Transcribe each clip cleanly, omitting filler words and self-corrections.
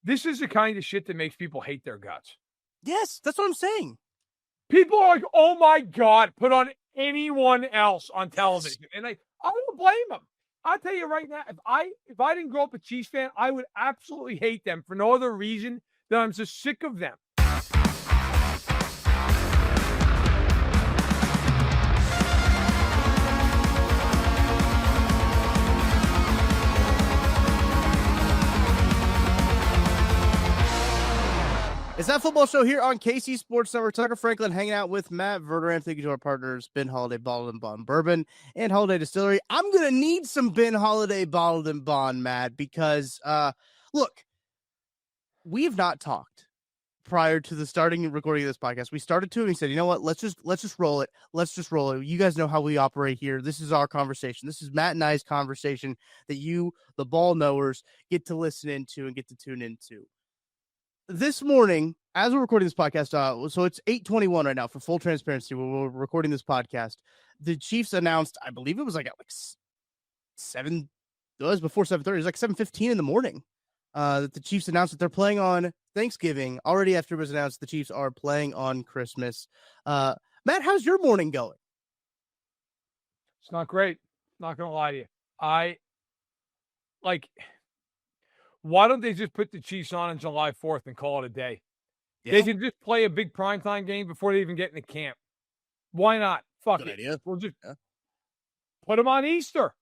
This is the kind of shit that makes people hate their guts. Yes, that's what I'm saying. People are like, oh my God, put on anyone else on television. Yes. And I don't blame them. I'll tell you right now, if I didn't grow up a Chiefs fan, I would absolutely hate them for no other reason than I'm just sick of them. It's that football show here on KC Sports Network. Tucker Franklin hanging out with Matt Verderame. Thank you to our partners, Ben Holiday Bottled and Bond Bourbon and Holiday Distillery. I'm going to need some Ben Holiday Bottled and Bond, Matt, because, look, we have not talked prior to the starting and recording of this podcast. We started to, and we said, you know what, let's just roll it. Let's just roll it. You guys know how we operate here. This is our conversation. This is Matt and I's conversation that you, the ball knowers, get to listen into and get to tune into. This morning, as we're recording this podcast, so it's 8:21 right now for full transparency. We're recording this podcast. The Chiefs announced, I believe it was like at 7. It was before 7:30. It was like 7:15 in the morning. That the Chiefs announced that they're playing on Thanksgiving. Already after it was announced, the Chiefs are playing on Christmas. Matt, how's your morning going? It's not great. Not gonna lie to you. Why don't they just put the Chiefs on July 4th and call it a day? Yeah. They can just play a big primetime game before they even get into camp. Why not? Fuck Good it. Idea. We'll just put them on Easter.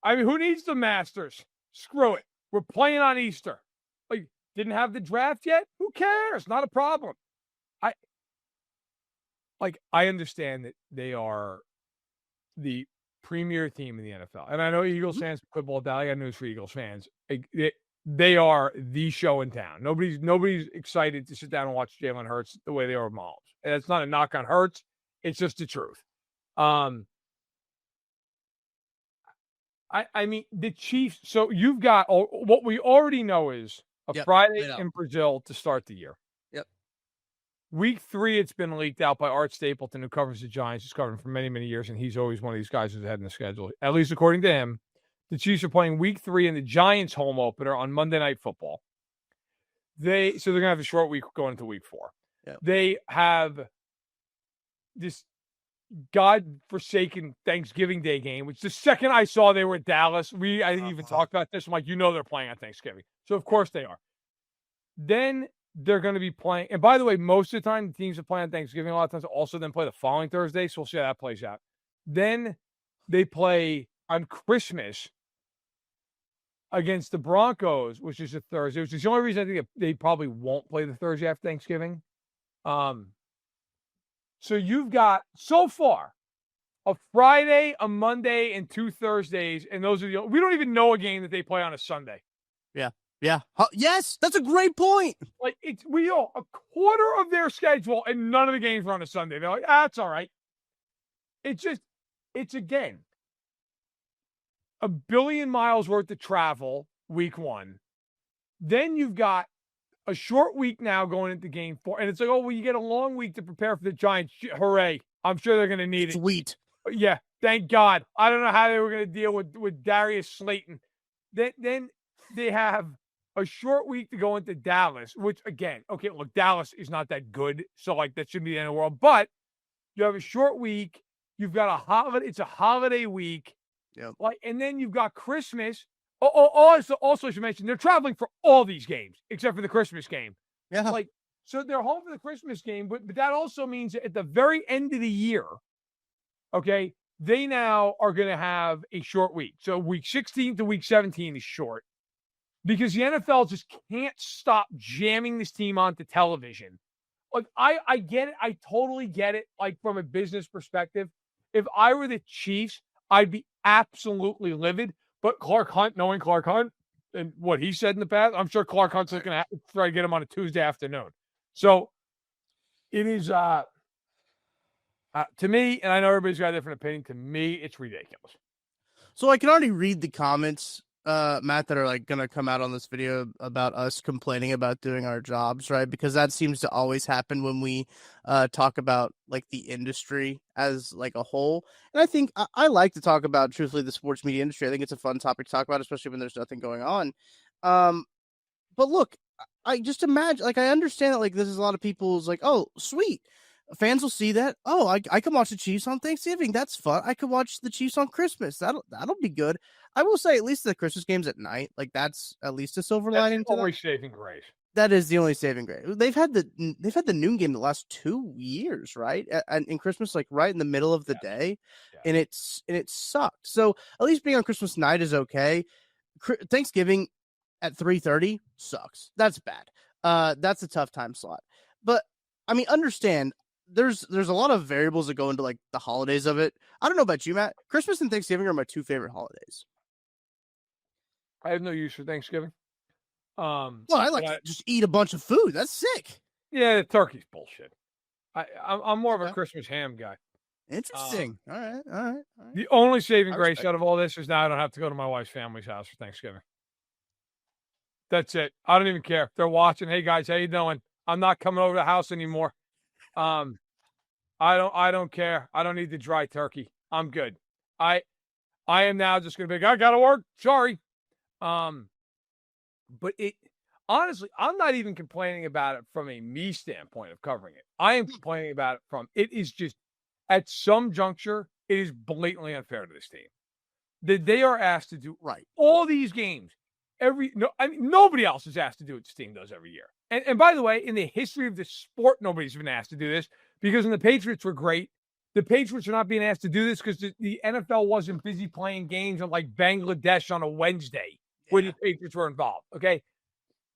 I mean, who needs the Masters? Screw it. We're playing on Easter. Didn't have the draft yet? Who cares? Not a problem. I understand that they are the premier team in the NFL. And I know Eagles fans quit ball down. I got news for Eagles fans. They are the show in town. Nobody's excited to sit down and watch Jalen Hurts the way they are with Mahomes. And it's not a knock on Hurts. It's just the truth. I mean, the Chiefs. So you've got what we already know is a Friday in Brazil to start the year. Yep. Week 3, it's been leaked out by Art Stapleton, who covers the Giants. He's covered them for many, many years, and he's always one of these guys who's ahead in the schedule, at least according to him. The Chiefs are playing Week 3 in the Giants home opener on Monday Night Football. So they're going to have a short week going into Week 4. Yep. They have this God-forsaken Thanksgiving Day game, which the second I saw they were at Dallas, I didn't even talk about this. I'm like, they're playing on Thanksgiving. So, of course they are. Then they're going to be playing. And by the way, most of the time, the teams that play on Thanksgiving a lot of times also then play the following Thursday. So we'll see how that plays out. Then they play on Christmas against the Broncos, which is a Thursday, which is the only reason I think they probably won't play the Thursday after Thanksgiving. So you've got, so far, a Friday, a Monday, and 2 Thursdays, and those are we don't even know a game that they play on a Sunday. Yeah. Yeah. Yes, that's a greit's point. We know a quarter of their schedule, and none of the games are on a Sunday. They're like, it's all right. It's again, 1 billion miles worth of travel, week 1. Then you've got a short week now going into game 4. And it's like, you get a long week to prepare for the Giants. Hooray. I'm sure they're going to need it. Sweet. Yeah, thank God. I don't know how they were going to deal with Darius Slayton. Then they have a short week to go into Dallas, which, again, okay, look, Dallas is not that good. So, that shouldn't be the end of the world. But you have a short week. You've got a holiday. It's a holiday week. Yep. And then you've got Christmas. Also, I should mention, they're traveling for all these games except for the Christmas game. Yeah. So they're home for the Christmas game, but that also means that at the very end of the year, okay, they now are going to have a short week. So week 16 to week 17 is short because the NFL just can't stop jamming this team onto television. I get it. I totally get it. From a business perspective, if I were the Chiefs, I'd be absolutely livid. But Clark Hunt, knowing Clark Hunt and what he said in the past, I'm sure Clark Hunt's looking to try to get him on a Tuesday afternoon. So it is, to me, and I know everybody's got a different opinion, to me, it's ridiculous. So I can already read the comments, Matt, that are going to come out on this video about us complaining about doing our jobs, right? Because that seems to always happen when we talk about the industry as a whole. And I think I like to talk about, truthfully, the sports media industry. I think it's a fun topic to talk about, especially when there's nothing going on. But look, I just imagine, like, I understand that, like, this is a lot of people's like, oh, sweet. Fans will see that. Oh, I can watch the Chiefs on Thanksgiving. That's fun. I could watch the Chiefs on Christmas. That'll be good. I will say, at least the Christmas games at night, like, that's at least a silver That's lining to that. always saving grace. That is the only saving grace. They've had the noon game the last 2 years, right? And in Christmas, like right in the middle of the day, and it sucked. So at least being on Christmas night is okay. Thanksgiving at 3:30 sucks. That's bad. That's a tough time slot. But I mean, understand there's a lot of variables that go into like the holidays of it. I don't know about you, Matt. Christmas and Thanksgiving are my two favorite holidays. I have no use for Thanksgiving. Well, I like to just eat a bunch of food. That's sick. Yeah, the turkey's bullshit. I'm more of a Christmas ham guy. Interesting. All right. The only saving grace out of all this is now I don't have to go to my wife's family's house for Thanksgiving. That's it. I don't even care if they're watching. Hey guys, how you doing? I'm not coming over to the house anymore. I don't care. I don't need the dry turkey. I'm good. I am now just gonna be like, I gotta work. Sorry. But it honestly, I'm not even complaining about it from a me standpoint of covering it. I am complaining about it from it is just at some juncture, it is blatantly unfair to this team that they are asked to do all these games. Nobody else is asked to do what this team does every year. And by the way, in the history of the sport, nobody's been asked to do this because when the Patriots were great, the Patriots are not being asked to do this because the NFL wasn't busy playing games in like Bangladesh on a Wednesday when the Patriots were involved. Okay.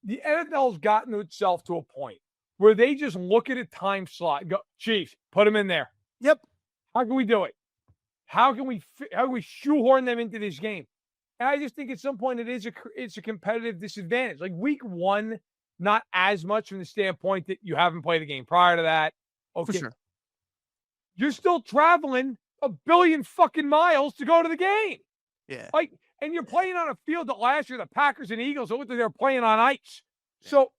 The NFL's gotten itself to a point where they just look at a time slot and go, Chiefs, put them in there. Yep. How can we do it? How can we shoehorn them into this game? And I just think at some point it's a competitive disadvantage. Like week one, not as much from the standpoint that you haven't played a game prior to that. Okay. For sure. You're still traveling 1 billion fucking miles to go to the game. Yeah. Like, and you're playing on a field that last year the Packers and Eagles looked like they were playing on ice. Yeah. So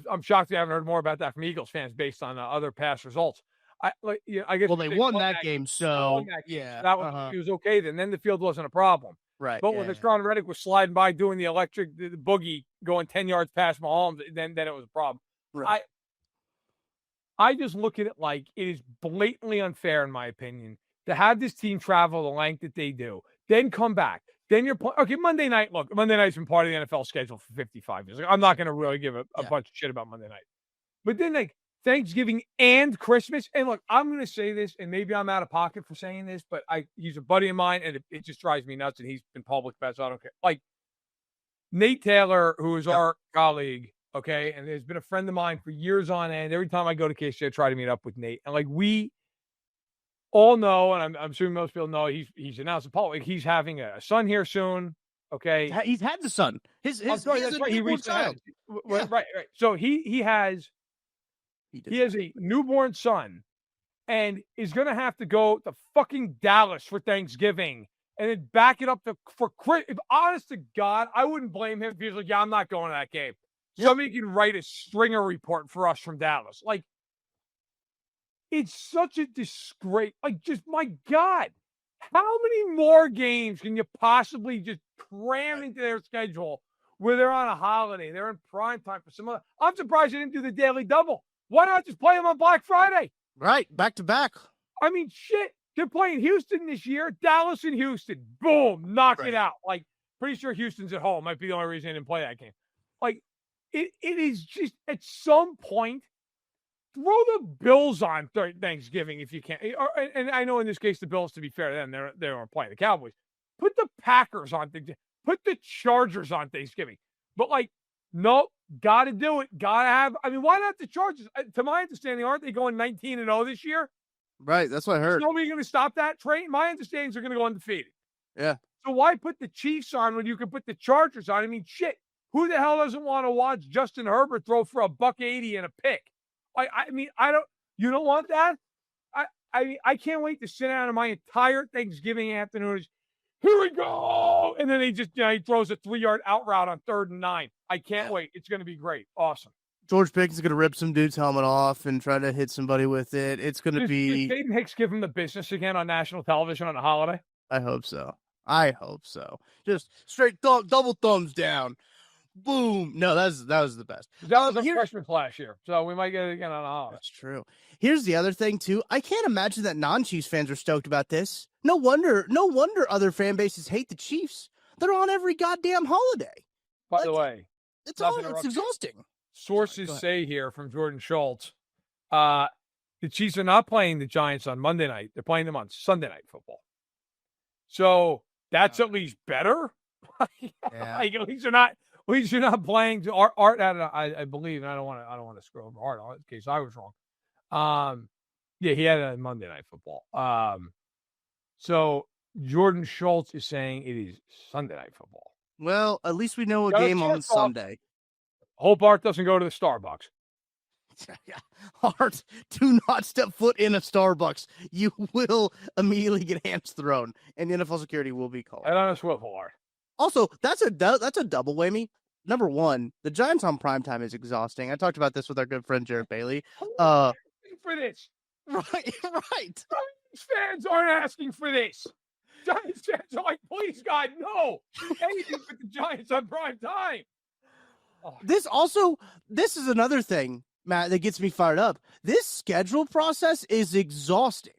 I'm shocked we haven't heard more about that from Eagles fans based on other past results. I guess. Well, they won that game, so yeah, that was it was okay. Then the field wasn't a problem, right? But when the Strong Reddick was sliding by doing the electric the boogie going 10 yards past Mahomes, then it was a problem. Right. I just look at it like it is blatantly unfair, in my opinion, to have this team travel the length that they do, then come back. Then you're okay. Monday night. Look, Monday night's been part of the NFL schedule for 55 years. Like, I'm not going to really give a bunch of shit about Monday night, but then like Thanksgiving and Christmas. And look, I'm going to say this, and maybe I'm out of pocket for saying this, but he's a buddy of mine, and it just drives me nuts. And he's been public about it, so I don't care. Like Nate Taylor, who is our colleague. Okay. And there's been a friend of mine for years on end. Every time I go to KC, I try to meet up with Nate. And like we all know, and I'm sure most people know, he's announced in public, he's having a son here soon. Okay. He's had the son. His that's right. He reached child. Right. So he has a newborn son and is going to have to go to fucking Dallas for Thanksgiving and then back it up for Christmas. Honest to God, I wouldn't blame him if he was like, yeah, I'm not going to that game. Somebody can write a stringer report for us from Dallas. Like, it's such a disgrace. Like, just, my God, how many more games can you possibly just cram into their schedule where they're on a holiday? They're in prime time for some other. I'm surprised they didn't do the daily double. Why not just play them on Black Friday? Right, back to back. I mean, shit. They're playing Houston this year. Dallas and Houston. Boom, knock it out. Like, pretty sure Houston's at home. Might be the only reason they didn't play that game. Like, it is just at some point, throw the Bills on Thanksgiving if you can. And I know in this case, the Bills, to be fair to them, they weren't playing the Cowboys. Put the Packers on Thanksgiving. Put the Chargers on Thanksgiving. But like, no, got to do it. Got to have. I mean, why not the Chargers? To my understanding, aren't they going 19-0 this year? Right, that's what I heard. Is nobody going to stop that train? My understanding is they're going to go undefeated. Yeah. So why put the Chiefs on when you can put the Chargers on? I mean, shit. Who the hell doesn't want to watch Justin Herbert throw for $180 and a pick? You don't want that? I can't wait to sit down on my entire Thanksgiving afternoon. Here we go. And then he throws a 3-yard out route on 3rd and 9. I can't wait. It's going to be great. Awesome. George Pickens is going to rip some dude's helmet off and try to hit somebody with it. It's going to be. Did Hayden Hicks give him the business again on national television on a holiday? I hope so. Just straight double thumbs down. Boom. No, that was the best. That was a freshman class year, so we might get it again on a holiday. That's true. Here's the other thing too. I can't imagine that non-Chiefs fans are stoked about this. No wonder other fan bases hate the Chiefs. They're on every goddamn holiday. By the way, it's exhausting. Sources say here from Jordan Schultz, the Chiefs are not playing the Giants on Monday night. They're playing them on Sunday Night Football. So that's at least better. Like, at least you're not playing. Art had I believe, and I don't want to screw over Art in case I was wrong. Yeah, he had it on Monday Night Football. So Jordan Schultz is saying it is Sunday Night Football. Well, at least we know a game on Sunday. Hope Art doesn't go to the Starbucks. Art, do not step foot in a Starbucks. You will immediately get hands thrown, and the NFL security will be called. And on a swivel, Art. Also, that's a double whammy. Number one, the Giants on primetime is exhausting. I talked about this with our good friend Jared Bailey. For this, right. Giants fans aren't asking for this. Giants fans are like, please, God, no, anything but the Giants on primetime. Oh. This is another thing, Matt, that gets me fired up. This schedule process is exhausting.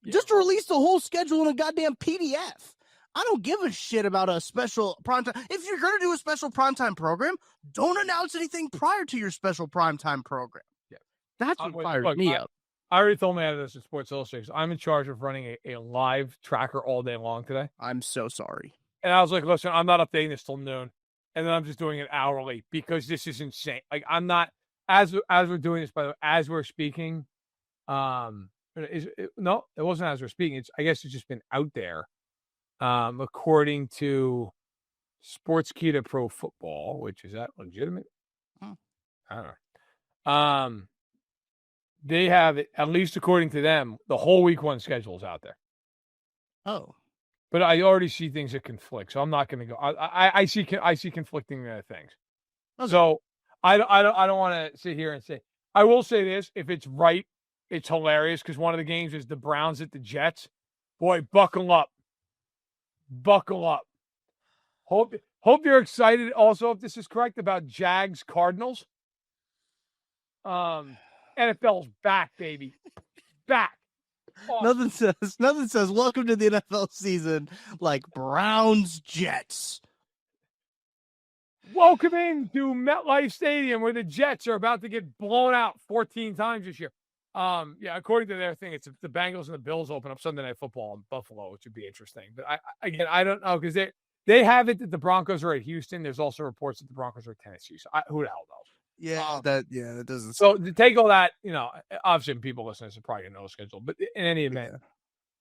Yeah. Just to release the whole schedule in a goddamn PDF. I don't give a shit about a special primetime. If you're going to do a special primetime program, don't announce anything prior to your special primetime program. Yeah. That's what fires me up. I already told Matt this in Sports Illustrated. I'm in charge of running a live tracker all day long today. I'm so sorry. And I was like, listen, I'm not updating this till noon. And then I'm just doing it hourly because this is insane. Like, I'm not, as we're doing this, by the way, as we're speaking, no, it wasn't as we're speaking. I guess it's just been out there. According to Sportskeeda Pro Football, which is that legitimate? I don't know. They have it, at least according to them, the whole week one schedule is out there. Oh, but I already see things that conflict, so I'm not going to go. I see conflicting things. Okay. So I don't want to sit here and say. I will say this: if it's right, it's hilarious because one of the games is the Browns at the Jets. Boy, buckle up. Buckle up. Hope you're excited also, if this is correct, about Jags Cardinals. NFL's back, baby. Back. Awesome. Nothing says welcome to the NFL season like Browns Jets. Welcome in to MetLife Stadium where the Jets are about to get blown out 14 times this year. Yeah, according to their thing, it's the Bengals and the Bills open up Sunday Night Football in Buffalo, which would be interesting. But I don't know because they have it that the Broncos are at Houston. There's also reports that the Broncos are at Tennessee. So who the hell knows? Yeah, that doesn't. So to take all that, obviously people listening to probably know the schedule, but in any event,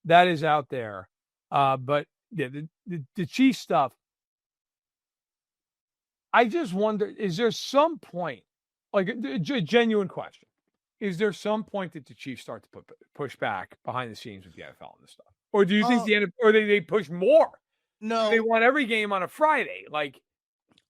that is out there. But yeah, the Chiefs stuff. I just wonder: is there some point, like a genuine question? Is there some point that the Chiefs start to push back behind the scenes with the NFL and this stuff, or do you think they push more? No, they want every game on a Friday. Like,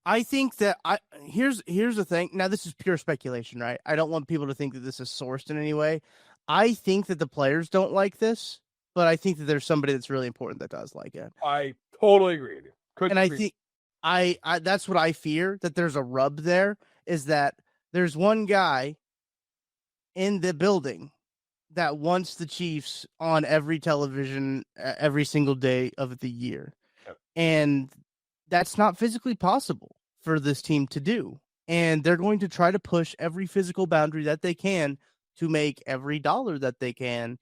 I think that here's the thing. Now, this is pure speculation, right? I don't want people to think that this is sourced in any way. I think that the players don't like this, but I think that there's somebody that's really important that does like it. I totally agree with you. I think I that's what I fear, that there's a rub there, is that there's one guy in the building that wants the Chiefs on every television every single day of the year. Yep. And that's not physically possible for this team to do. And they're going to try to push every physical boundary that they can to make every dollar that they can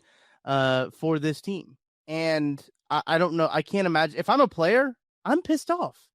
for this team. And I don't know. I can't imagine. If I'm a player, I'm pissed off.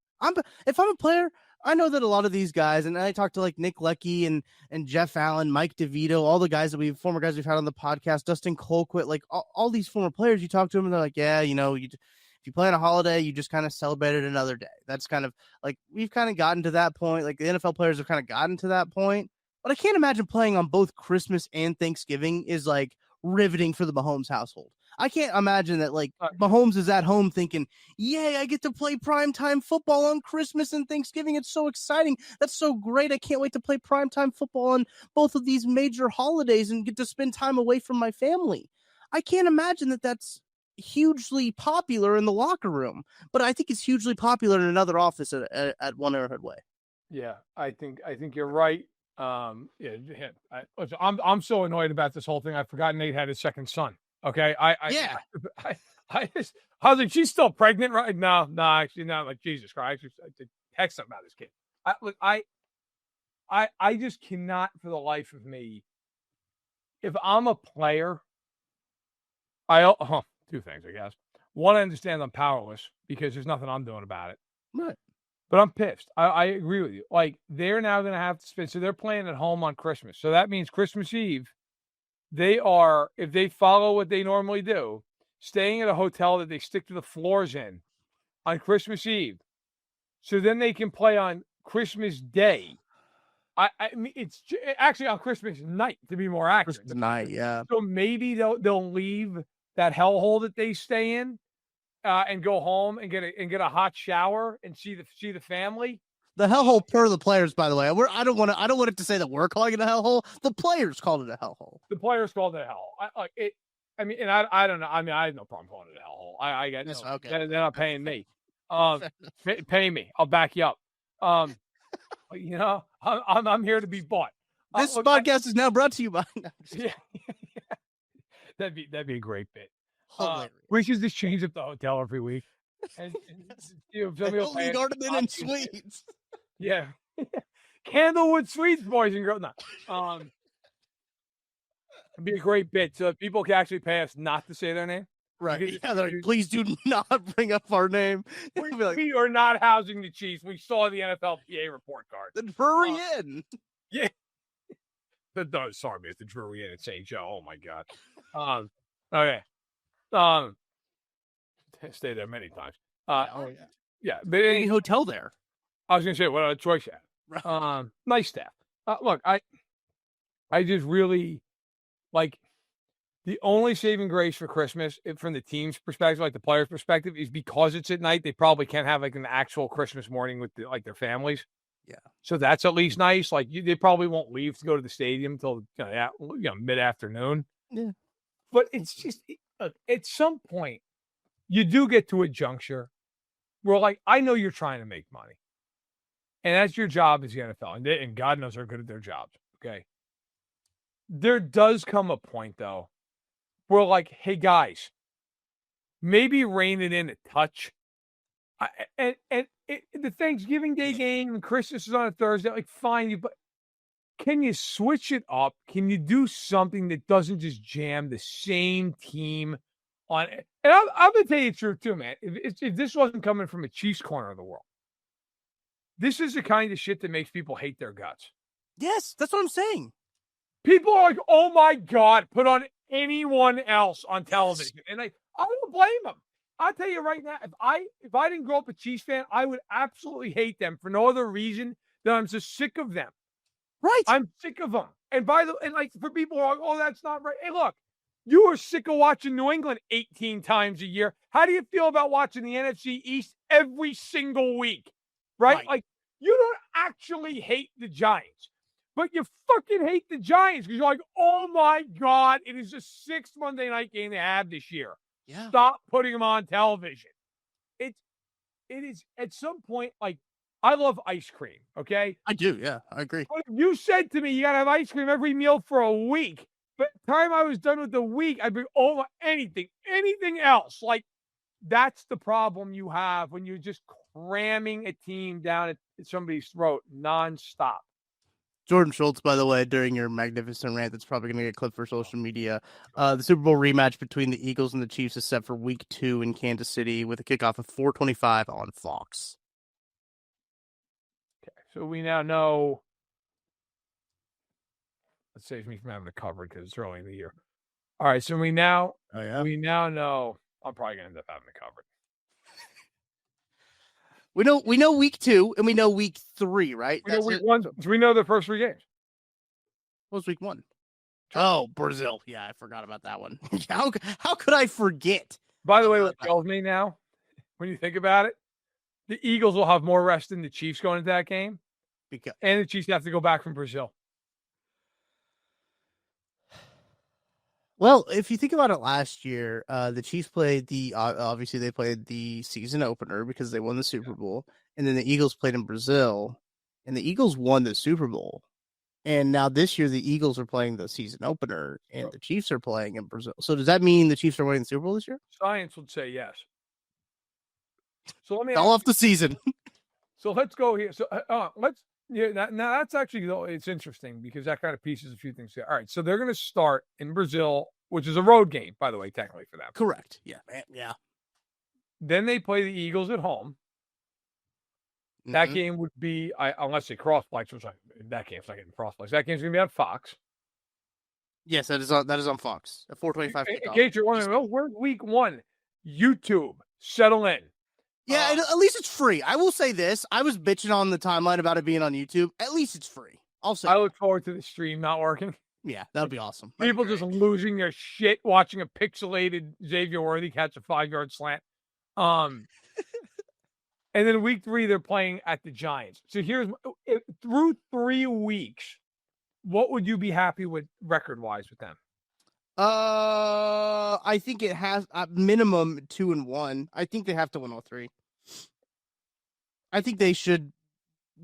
If I'm a player, I know that a lot of these guys, and I talked to like Nick Leckie and Jeff Allen, Mike DeVito, all the guys former guys we've had on the podcast, Dustin Colquitt, like all these former players, you talk to them and they're like, yeah, if you play on a holiday, you just kind of celebrate it another day. That's kind of like, we've kind of gotten to that point. Like the NFL players have kind of gotten to that point, but I can't imagine playing on both Christmas and Thanksgiving is like riveting for the Mahomes household. I can't imagine that like Mahomes is at home thinking, yay, I get to play primetime football on Christmas and Thanksgiving. It's so exciting. That's so great. I can't wait to play primetime football on both of these major holidays and get to spend time away from my family. I can't imagine that that's hugely popular in the locker room, but I think it's hugely popular in another office at One Arrowhead Way. Yeah, I think you're right. Listen, I'm so annoyed about this whole thing. I forgot Nate had his second son. Okay, Yeah. I was like, she's still pregnant, right? No, actually, not. Like Jesus Christ, I did text him about this kid. Look, I just cannot for the life of me. If I'm a player, two things, I guess. One, I understand I'm powerless because there's nothing I'm doing about it. Right. But I'm pissed. I agree with you. Like, they're now going to have to spend. So they're playing at home on Christmas. So that means Christmas Eve, they are, if they follow what they normally do, staying at a hotel that they stick to the floors in on Christmas Eve. So then they can play on Christmas Day. I mean, it's actually on Christmas night, to be more accurate. Christmas night, yeah. So maybe they'll leave that hellhole that they stay in and go home and get a hot shower and see the family. The hellhole per the players, by the way. I don't want it to say that we're calling it a hellhole. The players called it a hellhole. The players called it a hell. I don't know. I mean, I have no problem calling it a hellhole. I got no. Okay. They're not paying me. Pay me. I'll back you up. I'm here to be bought. This podcast is now brought to you by. Yeah. That'd be a great bit. Hilarious. We should just change up the hotel every week. And Elite Ornament and Suites. Yeah. Candlewood Suites, boys and girls. No. It'd be a great bit. So if people can actually pay us not to say their name. Right. Yeah, like, please do not bring up our name. We are not housing the Chiefs. We saw the NFLPA report card. The Drury Inn. Yeah. Sorry, man. It's the Drury Inn at St. Joe. Oh, my God. Okay. Stayed there many times. Yeah. But any hotel there. I was going to say, what other choice you have? Right. Nice staff. Look, I just really, like, the only saving grace for Christmas, from the team's perspective, like the players' perspective, is because it's at night. They probably can't have like an actual Christmas morning with their families. Yeah. So that's at least nice. Like they probably won't leave to go to the stadium until mid-afternoon. Yeah. But it's just at some point you do get to a juncture where, like, I know you're trying to make money, and that's your job as the NFL, and God knows they're good at their jobs. Okay. There does come a point though, where, like, hey guys, maybe rein it in a touch. The Thanksgiving Day game and Christmas is on a Thursday. Like, fine, but can you switch it up? Can you do something that doesn't just jam the same team on it? And I'm gonna tell you the truth too, man. If this wasn't coming from a Chiefs corner of the world, this is the kind of shit that makes people hate their guts. Yes, that's what I'm saying. People are like, "Oh my God, put on anyone else on television," and I don't blame them. I'll tell you right now, if I didn't grow up a Chiefs fan, I would absolutely hate them for no other reason than I'm just sick of them. Right. I'm sick of them. And like, for people who are like, "Oh, that's not right." Hey, look, you are sick of watching New England 18 times a year. How do you feel about watching the NFC East every single week? Right? Like, you don't actually hate the Giants, but you fucking hate the Giants because you're like, "Oh my God, it is the 6th Monday night game they have this year. Yeah. Stop putting them on television." It is at some point, like, I love ice cream, okay? I do, yeah. I agree. But if you said to me, you got to have ice cream every meal for a week, but the time I was done with the week, I'd be, anything else. Like, that's the problem you have when you're just cramming a team down at somebody's throat nonstop. Jordan Schultz, by the way, during your magnificent rant that's probably going to get clipped for social media, the Super Bowl rematch between the Eagles and the Chiefs is set for Week 2 in Kansas City with a kickoff of 4:25 on Fox. Okay, so we now know. That saves me from having to cover it because it's early in the year. All right, so we now know I'm probably going to end up having to cover it. We know Week 2 and we know Week 3, right? We know Week 1. So we know the first 3 games. What was Week 1? Oh, Brazil. Yeah, I forgot about that one. How could I forget? By the way, what tells me now, when you think about it, the Eagles will have more rest than the Chiefs going into that game, and the Chiefs have to go back from Brazil. Well, if you think about it, last year, the Chiefs played obviously they played the season opener because they won the Super Bowl, and then the Eagles played in Brazil, and the Eagles won the Super Bowl. And now this year, the Eagles are playing the season opener, and the Chiefs are playing in Brazil. So does that mean the Chiefs are winning the Super Bowl this year? Science would say yes. So let me all off the season. So let's go here. So let's now that's actually it's interesting because that kind of pieces a few things here. All right, so they're going to start in Brazil, which is a road game, by the way, technically for them. Correct. Yeah, man. Yeah. Then they play the Eagles at home. That game would be, unless they cross-plex, which that game's not getting cross-plex. That game's going to be on Fox. Yes, that is on Fox at 4:25. In case you're wondering, oh, we're week 1. YouTube, settle in. Yeah, at least it's free. I will say this. I was bitching on the timeline about it being on YouTube. At least it's free. I'll say. I look forward to the stream not working. Yeah, that would be awesome. People just losing their shit watching a pixelated Xavier Worthy catch a 5-yard slant. And then week 3, they're playing at the Giants. So through 3 weeks, what would you be happy with record-wise with them? I think it has a minimum 2-1. I think they have to win all 3. I think they should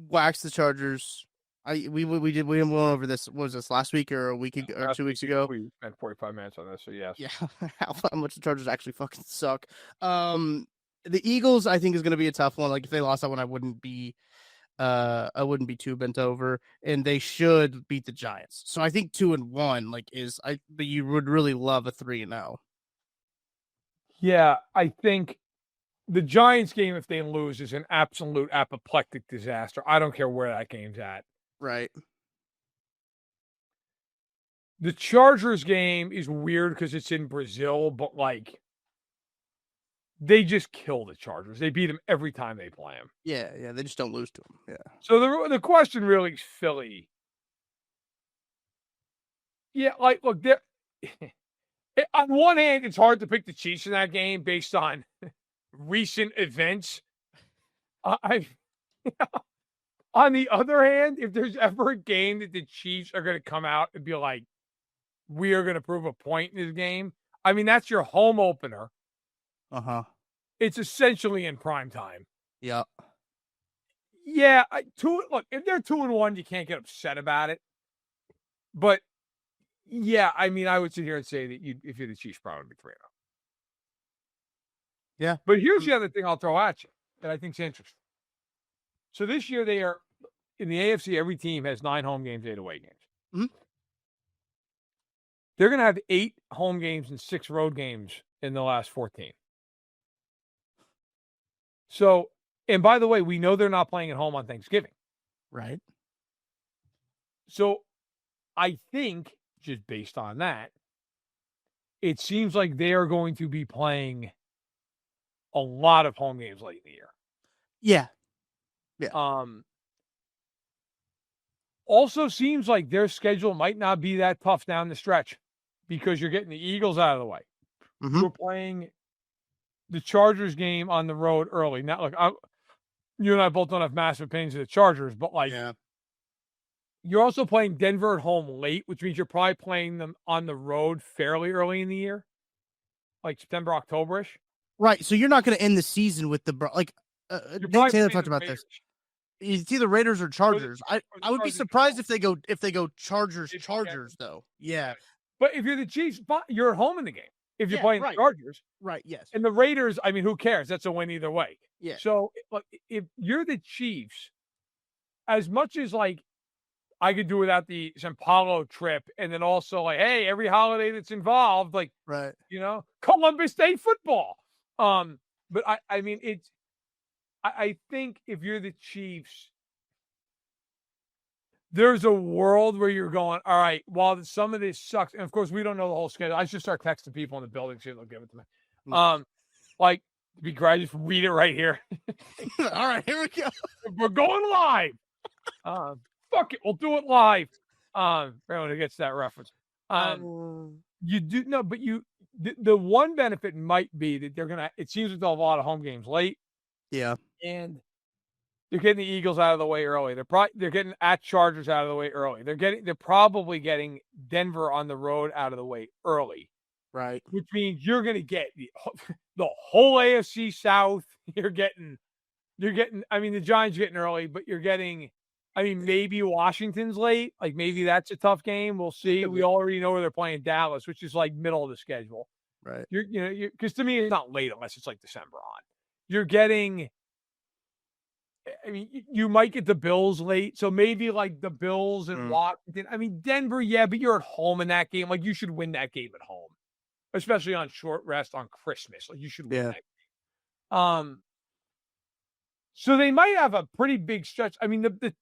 wax the Chargers. We went over this. What was this last week or a week ago or 2 weeks ago? We spent 45 minutes on this, so yes. Yeah, how much the Chargers actually fucking suck. The Eagles, I think, is going to be a tough one. Like if they lost that one, I wouldn't be too bent over, and they should beat the Giants. So I think 2-1, but you would really love a 3-0. Yeah, I think the Giants game, if they lose, is an absolute apoplectic disaster. I don't care where that game's at. Right. The Chargers game is weird because it's in Brazil, but they just kill the Chargers. They beat them every time they play them. Yeah, they just don't lose to them. Yeah. So the question really is Philly. Yeah, look, on one hand, it's hard to pick the Chiefs in that game based on recent events. On the other hand, if there's ever a game that the Chiefs are going to come out and be like, we are going to prove a point in this game, I mean, that's your home opener. It's essentially in prime time. Yeah. Yeah. Look, if they're 2-1, you can't get upset about it. But yeah, I mean, I would sit here and say that if you're the Chiefs, probably be 3-0. Yeah. But here's the other thing I'll throw at you that I think is interesting. So this year they are in the AFC. Every team has 9 home games, 8 away games. Mm-hmm. They're going to have 8 home games and 6 road games in the last 14. So, and by the way, we know they're not playing at home on Thanksgiving. Right. So I think, just based on that, it seems like they are going to be playing a lot of home games late in the year. Yeah. Yeah. Also seems like their schedule might not be that tough down the stretch because you're getting the Eagles out of the way. Mm-hmm. We're playing the Chargers game on the road early. Now, look, you and I both don't have massive opinions of the Chargers, but you're also playing Denver at home late, which means you're probably playing them on the road fairly early in the year, like September, October-ish. Right. So you're not going to end the season with the Nick Taylor talked about this. It's either Raiders or Chargers. I would be surprised if they go Chargers though. Yeah. But if you're the Chiefs, you're at home in the game. If you're playing the Chargers. Right, yes. And the Raiders, I mean, who cares? That's a win either way. Yeah. So if you're the Chiefs, as much as I could do without the Sao Paulo trip, and then also hey, every holiday that's involved, right. Columbus Day football. But I mean, I think if you're the Chiefs, there's a world where you're going, all right, while some of this sucks, and of course we don't know the whole schedule. I should start texting people in the building, see if they'll give it to me. Be great, just read it right here. All right, here we go. We're going live. Fuck it, we'll do it live. Everyone who gets that reference. You do no, but the one benefit might be that it seems like they'll have a lot of home games late. Yeah. And they're getting the Eagles out of the way early. They're getting at Chargers out of the way early. They're probably getting Denver on the road out of the way early. Right. Which means you're going to get the whole AFC South. You're getting, I mean, the Giants are getting early, but you're getting I mean, maybe Washington's late. Like maybe that's a tough game. We'll see. We already know where they're playing Dallas, which is like middle of the schedule. Right. Because to me, it's not late unless it's like December on. You're getting. I mean, you might get the Bills late, so maybe like the Bills and Washington. I mean, Denver, yeah, but you're at home in that game. Like you should win that game at home, especially on short rest on Christmas. Like you should win that game. So they might have a pretty big stretch. I mean, the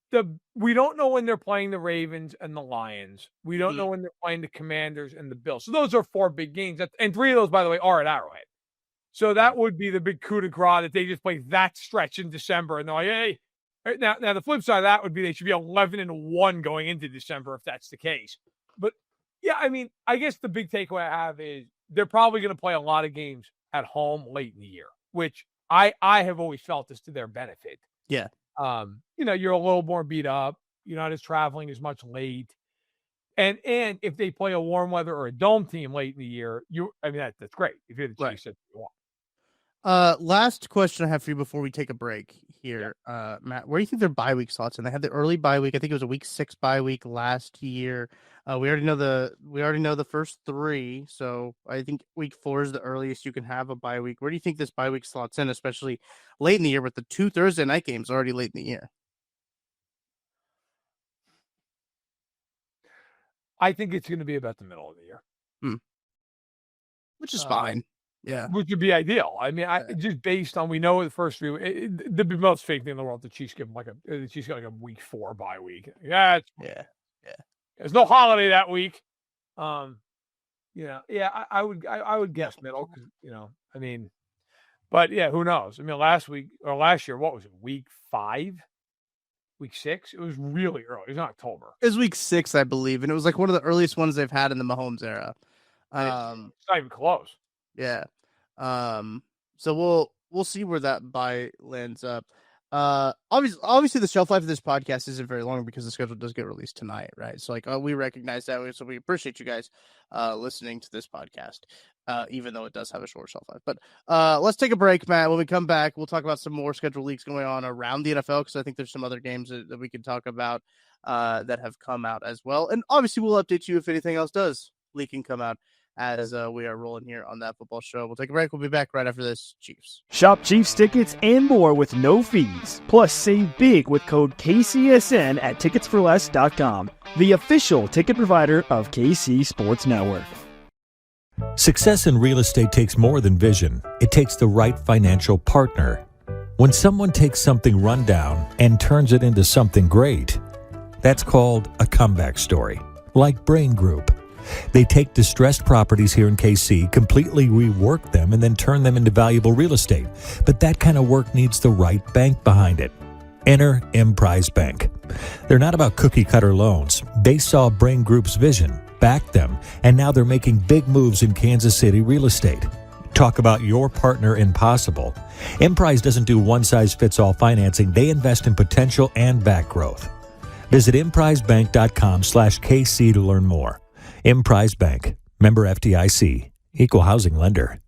we don't know when they're playing the Ravens and the Lions. We don't know when they're playing the Commanders and the Bills. So those are 4 big games, and 3 of those, by the way, are at Arrowhead. So that would be the big coup de grace that they just play that stretch in December, and they're like, hey. Now the flip side of that would be they should be 11-1 going into December if that's the case. But yeah, I mean, I guess the big takeaway I have is they're probably going to play a lot of games at home late in the year, which I have always felt is to their benefit. Yeah. You're a little more beat up. You're not as traveling as much late. And if they play a warm weather or a dome team late in the year, that's great. If you're the Chiefs, that's what you want. Last question I have for you before we take a break here, Matt. Where do you think their bye week slots in? They had the early bye week. I think it was a week 6 bye week last year. We already know the first 3, so I think week 4 is the earliest you can have a bye week. Where do you think this bye week slots in, especially late in the year with the 2 Thursday night games already late in the year? I think it's going to be about the middle of the year, which is fine. Yeah, which would be ideal. I mean, just based on we know the first 3, the most fake thing in the world. The Chiefs give them the Chiefs got like a week 4 bye week. Yeah. There's no holiday that week. I would guess middle because I mean, but yeah, who knows? I mean, last year, what was it? Week 5, week 6? It was really early. It was in October. It was week 6, I believe, and it was like one of the earliest ones they've had in the Mahomes era. It's not even close. Yeah. So we'll see where that bye lands up. Obviously the shelf life of this podcast isn't very long because the schedule does get released tonight, right? So we recognize that, so we appreciate you guys listening to this podcast, even though it does have a short shelf life. But let's take a break, Matt. When we come back, we'll talk about some more schedule leaks going on around the NFL, because I think there's some other games that we can talk about that have come out as well. And obviously we'll update you if anything else does leak and come out as we are rolling here on That Football Show. We'll take a break. We'll be back right after this. Chiefs. Shop Chiefs tickets and more with no fees. Plus, save big with code KCSN at ticketsforless.com, the official ticket provider of KC Sports Network. Success in real estate takes more than vision. It takes the right financial partner. When someone takes something rundown and turns it into something great, that's called a comeback story, like Brain Group. They take distressed properties here in KC, completely rework them, and then turn them into valuable real estate. But that kind of work needs the right bank behind it. Enter Emprise Bank. They're not about cookie-cutter loans. They saw Brain Group's vision, backed them, and now they're making big moves in Kansas City real estate. Talk about your partner in possible. Emprise doesn't do one-size-fits-all financing. They invest in potential and back growth. Visit emprisebank.com/KC to learn more. Emprise Bank, member FDIC, equal housing lender.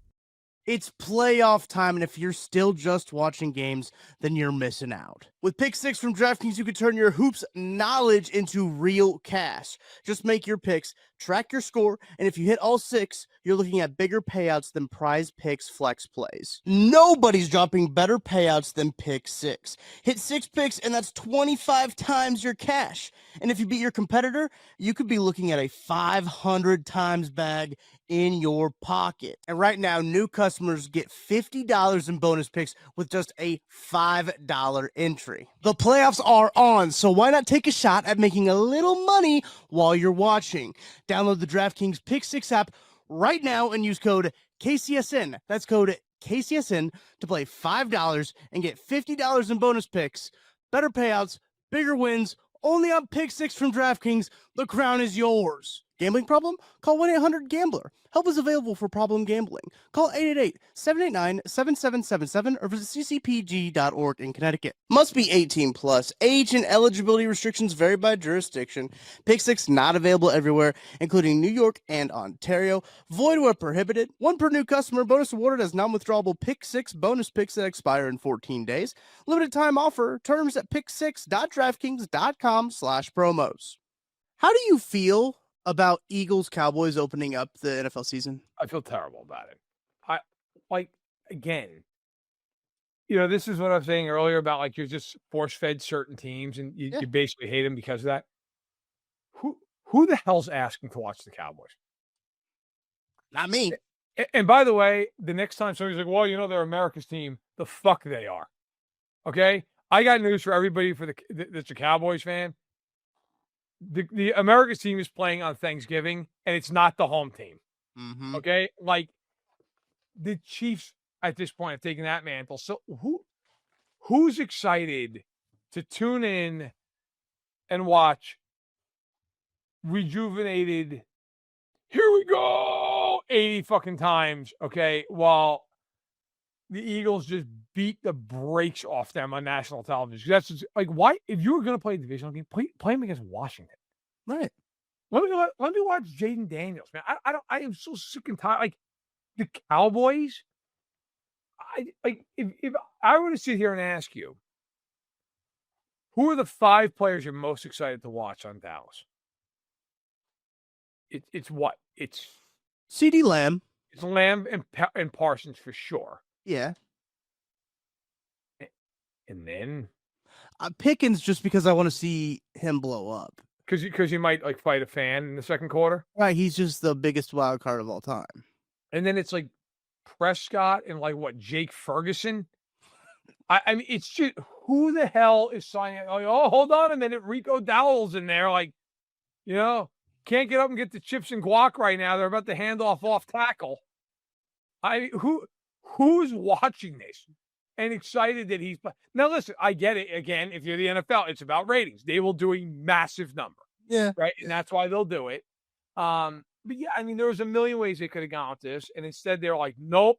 It's playoff time, and if you're still just watching games, then you're missing out. With Pick 6 from DraftKings, you can turn your hoops knowledge into real cash. Just make your picks, track your score, and if you hit all 6, you're looking at bigger payouts than Prize Picks flex plays. Nobody's dropping better payouts than Pick 6. Hit 6 picks, and that's 25 times your cash. And if you beat your competitor, you could be looking at a 500 times bag in your pocket. And right now, new customers get $50 in bonus picks with just a $5 entry. The playoffs are on, so why not take a shot at making a little money while you're watching? Download the DraftKings Pick 6 app right now and use code KCSN. That's code KCSN to play $5 and get $50 in bonus picks. Better payouts, bigger wins, only on Pick 6 from DraftKings. The crown is yours. Gambling problem? Call 1-800-GAMBLER. Help is available for problem gambling. Call 888-789-7777 or visit ccpg.org in Connecticut. Must be 18 plus. Age and eligibility restrictions vary by jurisdiction. Pick 6 not available everywhere, including New York and Ontario. Void where prohibited. 1 per new customer. Bonus awarded as non-withdrawable Pick 6 bonus picks that expire in 14 days. Limited time offer. Terms at pick6.draftkings.com/promos. How do you feel about Eagles Cowboys opening up the NFL season? I feel terrible about it. Again, this is what I was saying earlier about like you're just force fed certain teams and you basically hate them because of that. Who the hell's asking to watch the Cowboys? Not me. And by the way, the next time somebody's like, well, they're America's team, the fuck they are. Okay? I got news for everybody that's a Cowboys fan. The America's team is playing on Thanksgiving, and it's not the home team. Mm-hmm. Okay? Like, the Chiefs at this point have taken that mantle. So who's excited to tune in and watch rejuvenated, here we go, 80 fucking times, okay, while the Eagles just beat the brakes off them on national television? That's just, like, why? If you were going to play a divisional game, play them against Washington. Right. Let me watch Jaden Daniels, man. I am so sick and tired. Like, the Cowboys, if I were to sit here and ask you, who are the 5 players you're most excited to watch on Dallas? It's what? It's CeeDee Lamb. It's Lamb and Parsons for sure. Yeah. And then Pickens, just because I want to see him blow up. Because you might like fight a fan in the second quarter. Right. He's just the biggest wild card of all time. And then it's like Prescott and like what, Jake Ferguson. I mean, it's just, who the hell is signing? Oh, hold on a minute. Rico Dowell's in there. Like, can't get up and get the chips and guac right now. They're about to hand off tackle. Who's watching this and excited that he's now? Listen, I get it. Again, if you're the NFL, it's about ratings. They will do a massive number. Yeah. Right. And that's why they'll do it. But yeah, I mean, there was a million ways they could have gone with this. And instead they're like, nope,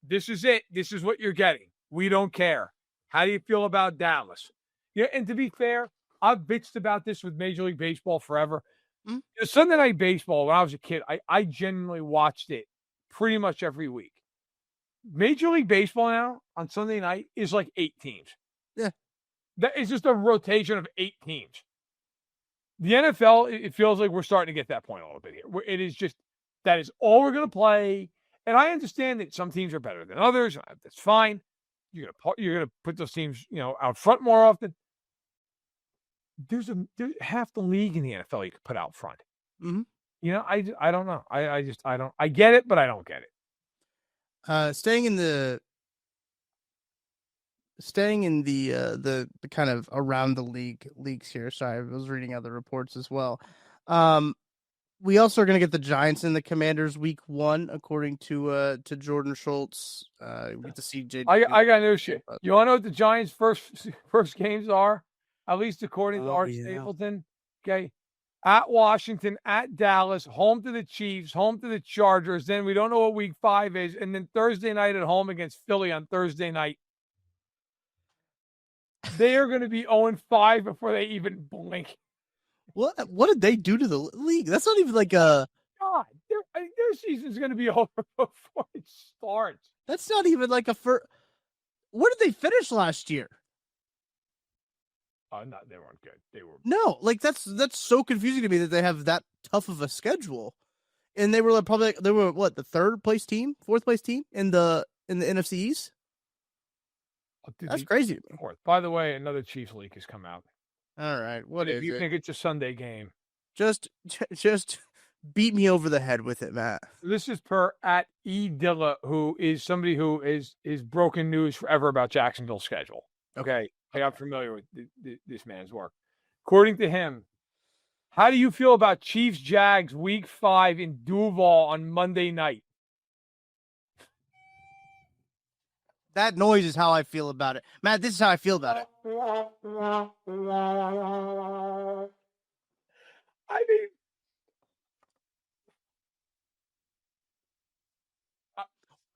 this is it. This is what you're getting. We don't care. How do you feel about Dallas? Yeah. And to be fair, I've bitched about this with Major League Baseball forever. Mm-hmm. Sunday Night Baseball, when I was a kid, I genuinely watched it pretty much every week. Major League Baseball now on Sunday night is like 8 teams. Yeah. That is just a rotation of 8 teams. The NFL, it feels like we're starting to get that point a little bit here. Where it is just, that is all we're going to play. And I understand that some teams are better than others. That's fine. You're going to put those teams, out front more often. There's half the league in the NFL you could put out front. Mm-hmm. I don't know. I get it, but I don't get it. Staying in the kind of around the leagues here. Sorry, I was reading other reports as well. We also are going to get the Giants and the Commanders week 1, according to Jordan Schultz. We get to see JD. I got news shit. You want to know what the Giants' first games are? At least according to Art Stapleton. Okay. At Washington, at Dallas, home to the Chiefs, home to the Chargers. Then we don't know what week 5 is. And then Thursday night at home against Philly on Thursday night. They are going to be 0-5 before they even blink. What did they do to the league? That's not even like a... God, their season's going to be over before it starts. That's not even like a first... Where did they finish last year? No, they weren't good. They were that's so confusing to me that they have that tough of a schedule, and they were what, the 3rd place team, 4th place team in the NFC East. That's crazy to me. By the way, another Chiefs leak has come out. All right, if you think it's a Sunday game, just beat me over the head with it, Matt. This is per at E Dilla, who is somebody who is broken news forever about Jacksonville's schedule. Okay. I got familiar with this man's work. According to him, how do you feel about Chiefs-Jags week 5 in Duval on Monday night? That noise is how I feel about it. Matt, this is how I feel about it. I mean,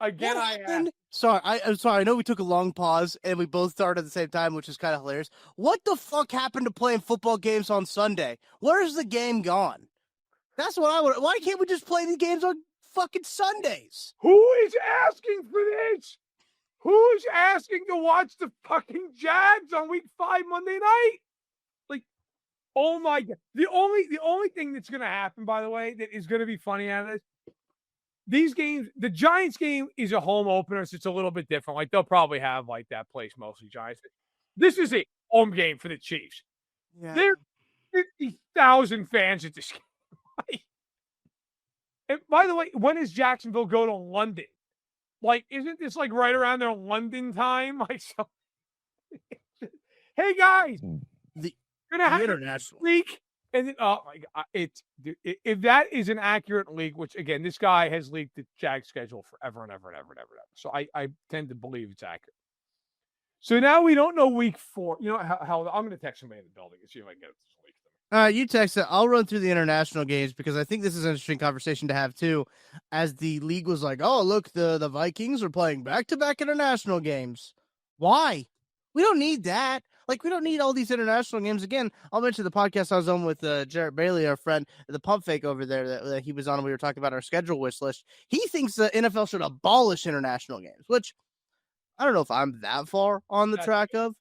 Again, What I happened? asked. Sorry, I'm sorry. I know we took a long pause and we both started at the same time, which is kind of hilarious. What the fuck happened to playing football games on Sunday? Where's the game gone? That's what I would. Why can't we just play the games on fucking Sundays? Who is asking for this? Who's asking to watch the fucking Jags on week 5 Monday night? Like, oh my God. The only thing that's going to happen, by the way, that is going to be funny out of this, these games, the Giants game is a home opener, so it's a little bit different. Like, they'll probably have, like, that place mostly Giants. This is a home game for the Chiefs. Yeah. There are 50,000 fans at this game. And by the way, when does Jacksonville go to London? Like, isn't this like right around their London time? Like, so, hey guys, The you're gonna have international a leak, and then, oh my God, if that is an accurate leak, which again, this guy has leaked the Jag schedule forever and ever and ever and ever and ever. So I tend to believe it's accurate. So now we don't know week 4. You know how I'm going to text somebody in the building and see if I can get this leak. You text it. I'll run through the international games because I think this is an interesting conversation to have too. As the league was like, "Oh, look, the Vikings are playing back-to-back international games." Why? We don't need that. Like, we don't need all these international games. Again, I'll mention the podcast I was on with Jarrett Bailey, our friend, the pump fake over there that he was on. And we were talking about our schedule wish list. He thinks the NFL should abolish international games, which I don't know if I'm that far on the track of,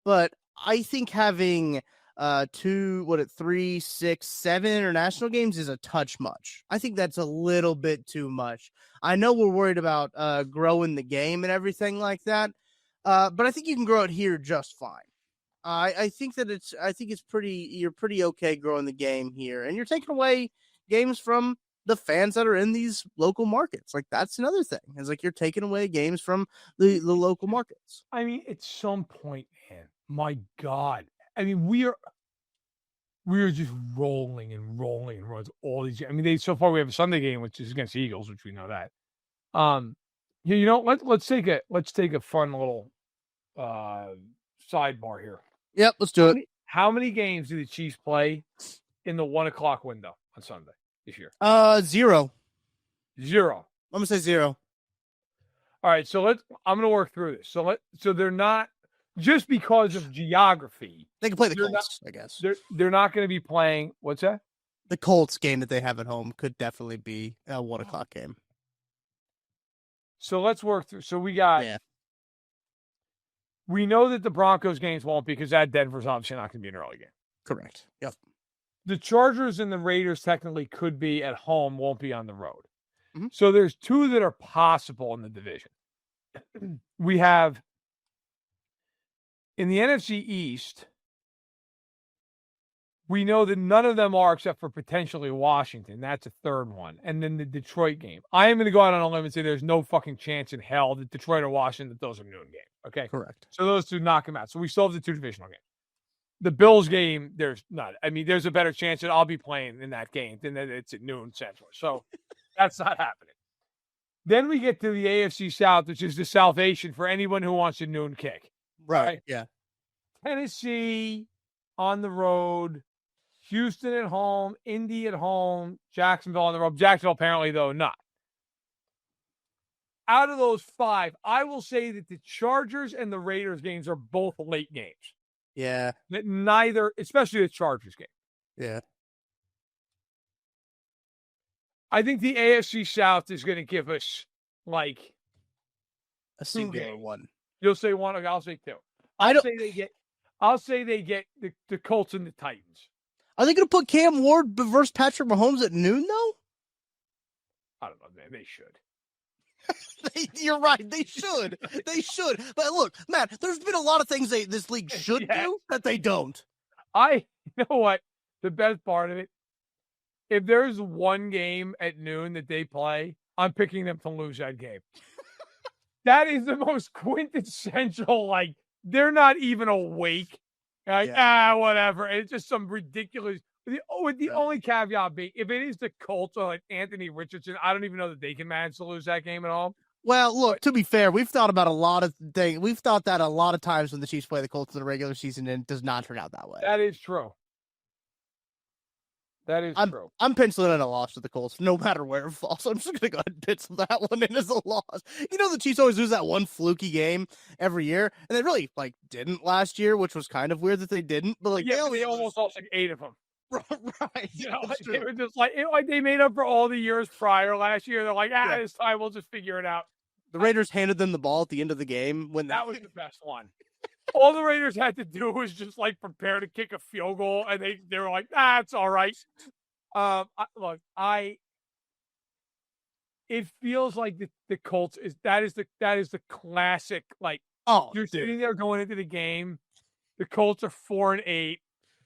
but I think having 3, 6, 7 international games is a touch much. I think that's a little bit too much. I know we're worried about growing the game and everything like that, but I think you can grow it here just fine. I think it's you're pretty okay growing the game here, and you're taking away games from the fans that are in these local markets. Like, that's another thing. It's like you're taking away games from the local markets. I mean, at some point, man, my God. I mean, we are just rolling and rolling and rolling all these. I mean, so far we have a Sunday game, which is against the Eagles, which we know that. You know, let's take a fun little sidebar here. Yep, let's do it. How many games do the Chiefs play in the 1 o'clock window on Sunday this year? 0. 0. I'm gonna say 0. All right, so I'm gonna work through this. So they're not, just because of geography. They can play the Colts, I guess. They're not going to be playing. What's that? The Colts game that they have at home could definitely be a 1 o'clock game. So let's work through. So we got. Yeah. We know that the Broncos games won't be, because that Denver's obviously not going to be an early game. Correct. Yep. The Chargers and the Raiders technically could be at home, won't be on the road. Mm-hmm. So there's 2 that are possible in the division. We have in the NFC East, we know that none of them are, except for potentially Washington. That's a third one. And then the Detroit game. I am going to go out on a limb and say there's no fucking chance in hell that Detroit or Washington, that those are noon games. Okay? Correct. So those 2 knock them out. So we still have the 2 divisional games. The Bills game, there's not. I mean, there's a better chance that I'll be playing in that game than that it's at noon Central. So that's not happening. Then we get to the AFC South, which is the salvation for anyone who wants a noon kick. Right. Yeah. Tennessee on the road, Houston at home, Indy at home, Jacksonville on the road. Jacksonville apparently, though, not. Out of those 5, I will say that the Chargers and the Raiders games are both late games. Yeah. Neither, especially the Chargers game. Yeah. I think the AFC South is going to give us like a singular one. You'll say 1. I'll say 2. I'll say they get the Colts and the Titans. Are they going to put Cam Ward versus Patrick Mahomes at noon, though? I don't know, man. They should. You're right. They should. They should. But look, Matt, there's been a lot of things this league should do that they don't. You know what? The best part of it, if there's one game at noon that they play, I'm picking them to lose that game. That is the most quintessential, like, they're not even awake. Like, whatever. It's just some ridiculous. The only caveat being, if it is the Colts or like Anthony Richardson, I don't even know that they can manage to lose that game at all. Well, look, to be fair, we've thought about a lot of things. We've thought that a lot of times when the Chiefs play the Colts in the regular season, and it does not turn out that way. That is true. That is true. I'm penciling in a loss to the Colts, no matter where it falls. So I'm just gonna go ahead and pencil that one in as a loss. You know, the Chiefs always lose that one fluky game every year, and they really didn't last year, which was kind of weird that they didn't. But they almost lost 8 of them. Right. They were just they made up for all the years prior last year. They're like, this time we'll just figure it out. The Raiders handed them the ball at the end of the game when that was the best one. All the Raiders had to do was just prepare to kick a field goal, and they were like, it's all right. It feels like the Colts is the classic you're sitting there going into the game. The Colts are 4-8.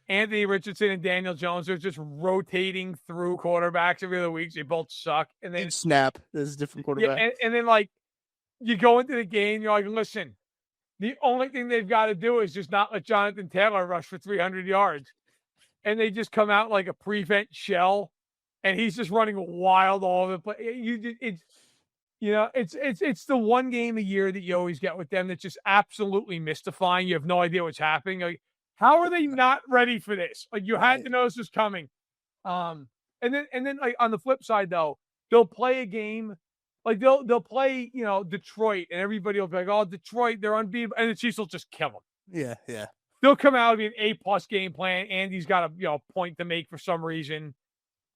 Anthony Richardson and Daniel Jones are just rotating through quarterbacks every other week. They both suck, and then snap. This is a different quarterback. Yeah, and then you go into the game, you're like, listen, the only thing they've got to do is just not let Jonathan Taylor rush for 300 yards, and they just come out like a prevent shell, and he's just running wild all over the place. It's the one game a year that you always get with them that's just absolutely mystifying. You have no idea what's happening. How are they not ready for this? You had to know this was coming. And then on the flip side though, they'll play a game they'll play, Detroit, and everybody will be like, "Oh, Detroit, they're unbeatable," and the Chiefs will just kill them. Yeah. They'll come out and be an A+ game plan. Andy's got a point to make for some reason.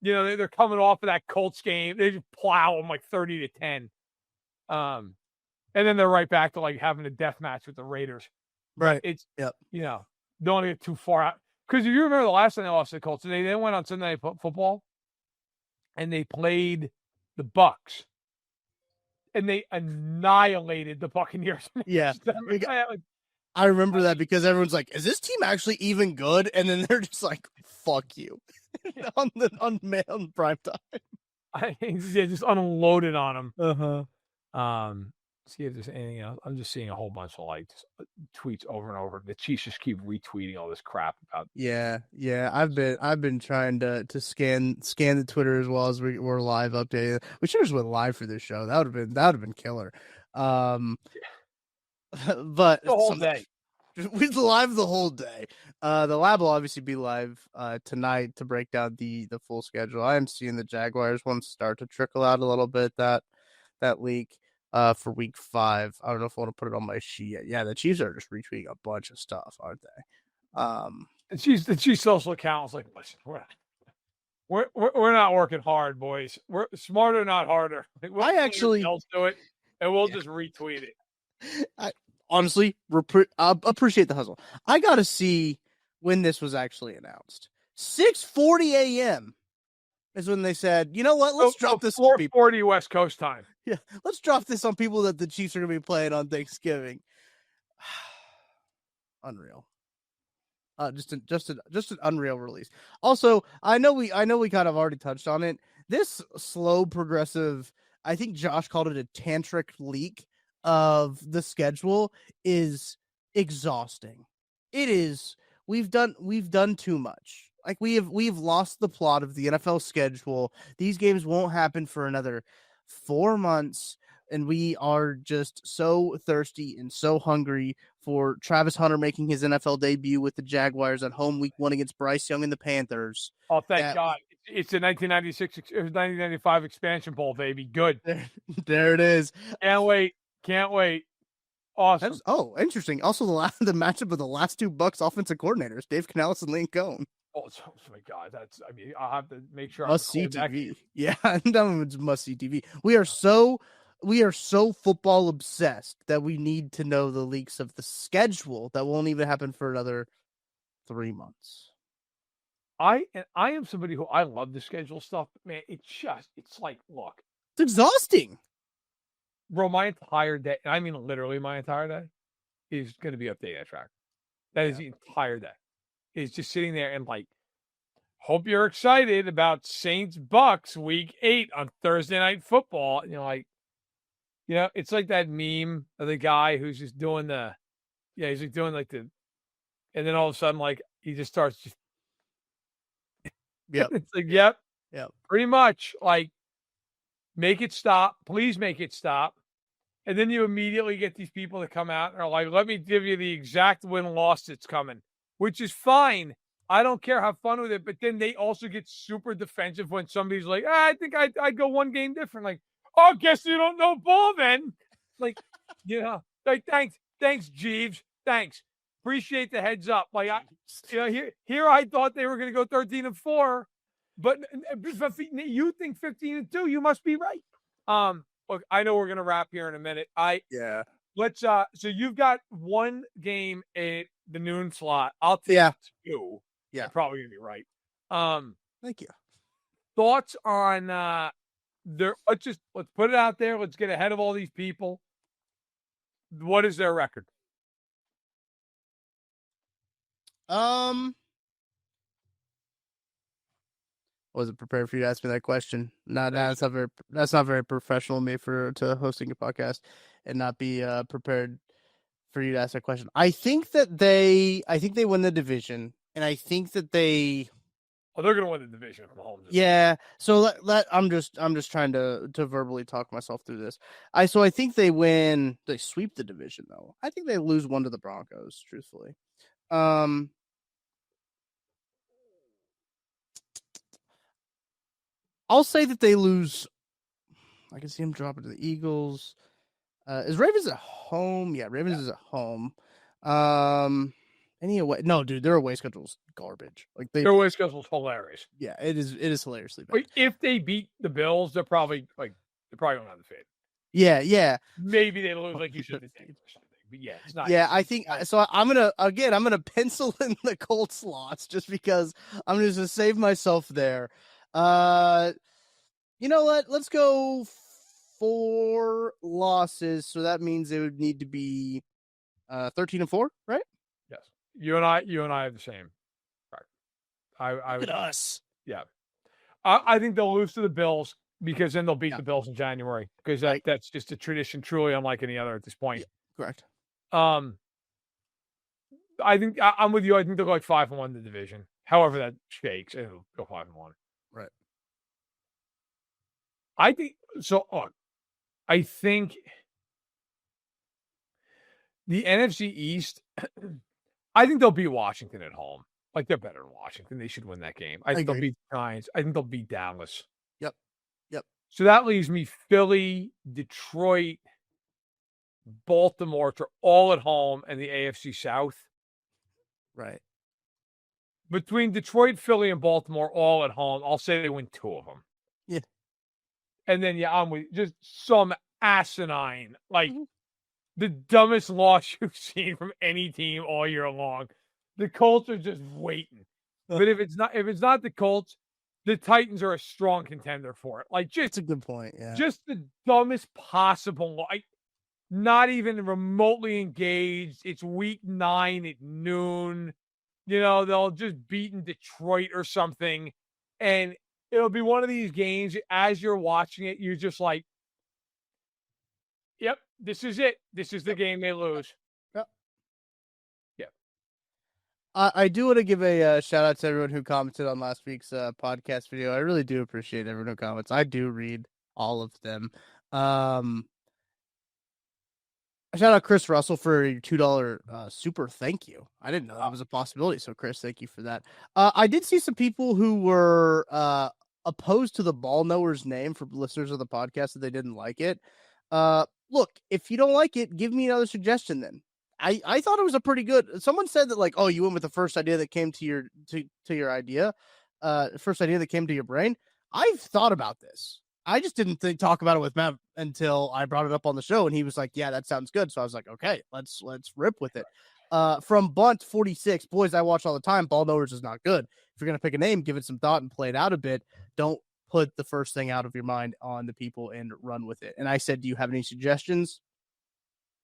They're coming off of that Colts game. They just plow them 30-10. And then they're right back to having a death match with the Raiders. Right. It's don't want to get too far out. Because if you remember the last time they lost to the Colts, they went on Sunday Night Football and they played the Bucks. And they annihilated the Buccaneers. Yeah. I remember that because everyone's like, is this team actually even good? And then they're just like, fuck you. on prime time. They just unloaded on them. Uh-huh. See if there's anything else. I'm just seeing a whole bunch of tweets over and over. The Chiefs just keep retweeting all this crap about. Yeah. I've been trying to scan the Twitter as well as we're live updating. We should have just went live for this show. That would have been killer. But the whole day. We're live the whole day. The lab will obviously be live tonight to break down the full schedule. I am seeing the Jaguars one start to trickle out a little bit that leak. For week 5. I don't know if I want to put it on my sheet yet. Yeah, the Chiefs are just retweeting a bunch of stuff, aren't they? The Chiefs social account was like, listen, we're not working hard, boys. We're smarter, not harder. I actually do it, and we'll just retweet it. I honestly appreciate the hustle. I got to see when this was actually announced. 6:40 a.m. is when they said, you know what, let's drop this on people. 4:40 West Coast time. Yeah, let's drop this on people that the Chiefs are going to be playing on Thanksgiving. Unreal. Just an unreal release. Also, I know we kind of already touched on it. This slow progressive, I think Josh called it a tantric leak of the schedule is exhausting. It is. We've done too much. We've lost the plot of the NFL schedule. These games won't happen for another 4 months, and we are just so thirsty and so hungry for Travis Hunter making his NFL debut with the Jaguars at home week 1 against Bryce Young and the Panthers. Oh, thank God. It's a 1995 expansion bowl, baby. Good. There it is. Can't wait. Awesome. Interesting. Also, the matchup of the last 2 Bucs offensive coordinators, Dave Canales and Lane Cohn. Oh my God! I'll have to make sure. Must see TV. Yeah, it's must see TV. We are so football obsessed that we need to know the leaks of the schedule that won't even happen for another 3 months. I am somebody who I love the schedule stuff, but man, it's like, look, it's exhausting. Bro, my entire day, and I mean literally my entire day, is going to be updating that track. That is the entire day. Is just sitting there and hope you're excited about Saints Bucks week 8 on Thursday Night Football. And it's like that meme of the guy who's just doing and then all of a sudden, he just starts it's yep, pretty much make it stop. Please make it stop. And then you immediately get these people that come out and are like, let me give you the exact win-loss that's coming. Which is fine, I don't care. Have fun with it. But then they also get super defensive when somebody's like, I think I'd go one game different. Like, oh, guess you don't know ball then. Like, like thanks, Jeeves. Thanks. Appreciate the heads up. Like, here I thought they were going to go 13-4, but if you think 15-2, you must be right. Look, I know we're going to wrap here in a minute. Let's so you've got one game at the noon slot. I'll take 2. Yeah. You're probably gonna be right. Thank you. Thoughts on let's put it out there. Let's get ahead of all these people. What is their record? Wasn't prepared for you to ask me that question. That's not very professional of me to hosting a podcast and not be prepared for you to ask that question. I think they win the division, and I think that they're going to win the division from home. Yeah. So I'm just trying to verbally talk myself through this. I think they sweep the division though. I think they lose one to the Broncos, truthfully. I'll say that they lose. I can see them dropping to the Eagles. Is Ravens at home? Yeah, Ravens is at home. Any away? No, dude, their away schedule's garbage. Like their away schedule's hilarious. Yeah, it is hilariously bad. If they beat the Bills, they're probably going to have the fade. Yeah. Maybe they lose like you should have. But yeah, it's not. Yeah, I think so. I'm gonna pencil in the Colts slots just because I'm just gonna save myself there. You know what? Let's go 4 losses. So that means it would need to be 13-4, right? Yes. You and I have the same. Right. Look at us. Yeah. I think they'll lose to the Bills because then they'll beat the Bills in January because that's just a tradition truly unlike any other at this point. Yeah, correct. I think I'm with you. I think they'll go like 5-1 in the division. However that shakes, it'll go 5-1. Right. I think so. I think the NFC East. I think they'll beat Washington at home. Like they're better than Washington. They should win that game. I think they'll beat the Giants. I think they'll beat Dallas. Yep. So that leaves me Philly, Detroit, Baltimore, which are all at home, and the AFC South. Right. Between Detroit, Philly, and Baltimore, all at home, I'll say they win 2 of them. Yeah. And then, I'm with just some asinine, like the dumbest loss you've seen from any team all year long. The Colts are just waiting. But if it's not the Colts, the Titans are a strong contender for it. Like, that's a good point. Yeah. Just the dumbest possible. Not even remotely engaged. It's week 9 at noon. They'll just beat in Detroit or something. And it'll be one of these games, as you're watching it, you're just like, yep, this is it. This is the game they lose. Yep. Yeah. I do want to give a shout out to everyone who commented on last week's podcast video. I really do appreciate everyone who comments. I do read all of them. Shout out Chris Russell for your $2 super thank you. I didn't know that was a possibility. So Chris, thank you for that. I did see some people who were opposed to the ball knower's name for listeners of the podcast that they didn't like it. Look, if you don't like it, give me another suggestion then. I thought it was a pretty good. Someone said that like, oh, you went with the first idea that came to your idea, first idea that came to your brain. I've thought about this. I just didn't talk about it with Matt until I brought it up on the show, and he was like, "Yeah, that sounds good." So I was like, "Okay, let's rip with it." From Bunt 46, boys, I watch all the time. Ball knowers is not good. If you're gonna pick a name, give it some thought and play it out a bit. Don't put the first thing out of your mind on the people and run with it. And I said, "Do you have any suggestions?"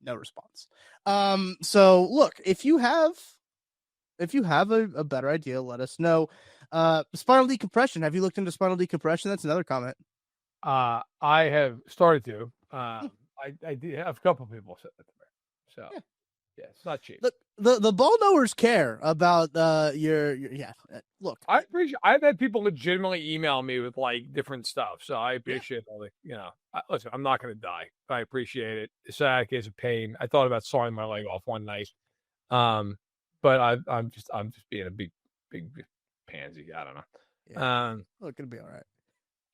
No response. So look, if you have a better idea, let us know. Spinal decompression. Have you looked into spinal decompression? That's another comment. I have started to. I did have a couple of people said that to me. So yeah, it's not cheap. Look, the ball knowers care about your look. I've had people legitimately email me with like different stuff. So I appreciate all the listen, I'm not gonna die. I appreciate it. The sciatic is a pain. I thought about sawing my leg off one night. But I'm just being a big big pansy. I don't know. Yeah. It's gonna be all right.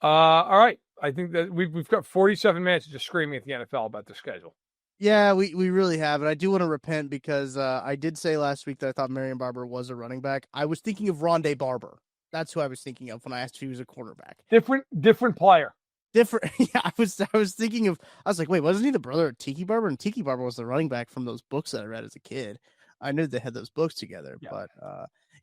All right. I think that we've got 47 minutes just screaming at the NFL about the schedule. Yeah, we really have. And I do want to repent because I did say last week that I thought Marion Barber was a running back. I was thinking of Rondé Barber. That's who I was thinking of when I asked if he was a cornerback. Different player. Different. Yeah, I was thinking of. I was like, wait, wasn't he the brother of Tiki Barber? And Tiki Barber was the running back from those books that I read as a kid. I knew they had those books together, but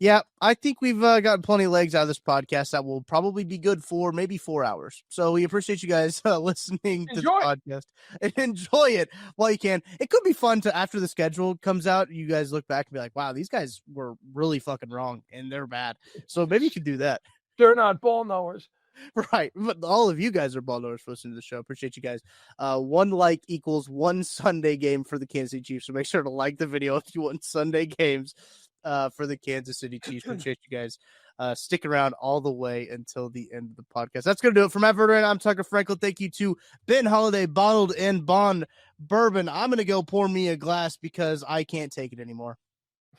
yeah, I think we've gotten plenty of legs out of this podcast that will probably be good for maybe 4 hours. So we appreciate you guys listening to the podcast and enjoy it while you can. It could be fun to, after the schedule comes out, you guys look back and be like, wow, these guys were really fucking wrong and they're bad. So maybe you could do that. They're not ball knowers. Right. But all of you guys are ball knowers for listening to the show. Appreciate you guys. 1 like equals 1 Sunday game for the Kansas City Chiefs. So make sure to like the video if you want Sunday games for the Kansas City Chiefs. Appreciate you guys. Stick around all the way until the end of the podcast. That's going to do it for Matt Verderame. I'm Tucker Franklin. Thank you to Ben Holiday, Bottled and Bond Bourbon. I'm going to go pour me a glass because I can't take it anymore.